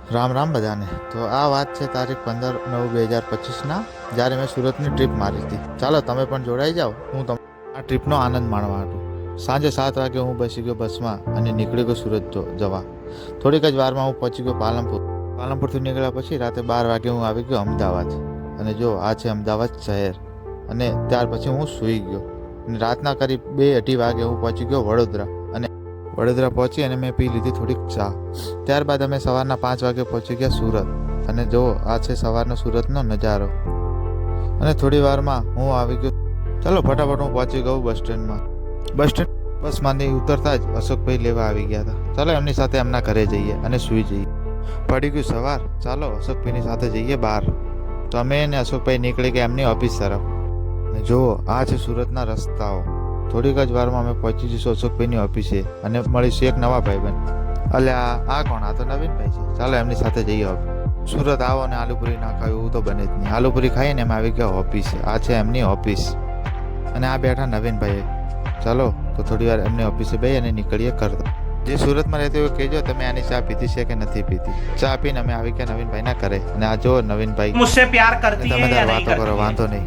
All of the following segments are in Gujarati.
રામ રામ બધાને. તો આ વાત છે તારીખ 15/9/2025ના, જ્યારે મેં સુરતની ટ્રીપ મારી હતી. ચાલો તમે પણ જોડાઈ જાઓ, હું આ ટ્રીપનો આનંદ માણવા હતું. સાંજે 7 વાગે હું બેસી ગયો બસમાં અને નીકળી ગયો સુરત જવા. થોડીક જ વારમાં હું પહોંચી ગયો પાલનપુર. પાલનપુરથી નીકળ્યા પછી રાતે 12 વાગે હું આવી ગયો અમદાવાદ. અને જો આ છે અમદાવાદ શહેર. અને ત્યાર પછી હું સૂઈ ગયો અને રાતના કરીબ 2-2:30 વાગે હું પહોંચી ગયો વડોદરા. વડોદરા પહોંચી અને મેં પી લીધી થોડીક ચા. ત્યારબાદ અમે સવારના 5 વાગે પહોંચી ગયા સુરત. અને જો આ છે સવારનો સુરતનો નજારો. અને થોડી વારમાં હું આવી ગયો. ચાલો ફટાફટ હું પહોંચી ગયો બસ સ્ટેન્ડમાં. બસમાંથી ઉતરતા જ અશોકભાઈ લેવા આવી ગયા હતા. ચાલો એમની સાથે એમના ઘરે જઈએ અને સૂઈ જઈએ. પડી ગયું સવાર, ચાલો અશોકભાઈની સાથે જઈએ બહાર. તો અમે અને અશોકભાઈ નીકળી ગયા એમની ઓફિસ તરફ. અને જુઓ આ છે સુરતના રસ્તાઓ. થોડીક જ વારમાં અમે પહોંચી જઈશું અશોકભાઈની ઓફિસે અને મળીશું એક નવા ભાઈબંધ. આ કોણ? આ તો નવીનભાઈ છે. ચાલો એમની સાથે જઈએ હવે. સુરત આવો અને આલુપુરી ના ખાવ એવું તો બને જ નહીં. આલુપુરી ખાઈને એમ આવી ગયા ઓફિસે. આ છે એમની ઓફિસ અને આ બેઠા નવીનભાઈ. ચાલો તો થોડી વાર એમની ઓફિસે બેસી અને નીકળીએ કરતા. જે સુરતમાં રહેતી હોય કહેજો તમે આની ચા પીધી છે કે નથી પીધી. ચા પીને અમે આવી ગયા નવીનભાઈના ઘરે. અને આ જો નવીનભાઈ મુझसे પ્યાર કરતી તમે है या વાતો नहीं કરો, करती વાંધો નહીં.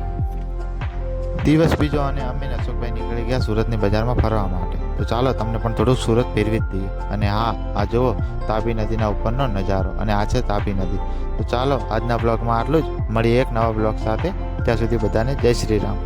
દિવસ બીજો અને અમે અશોકભાઈ નીકળી ગયા સુરતની બજારમાં ફરવા માટે. તો ચાલો તમને પણ થોડુંક સુરત ફેરવી જ દઈએ. અને હા, આ જુઓ તાપી નદીના ઉપરનો નજારો. અને આ છે તાપી નદી. તો ચાલો આજના બ્લોગમાં આટલું જ. મળીએ એક નવા બ્લોગ સાથે. ત્યાં સુધી બધાને જય શ્રી રામ.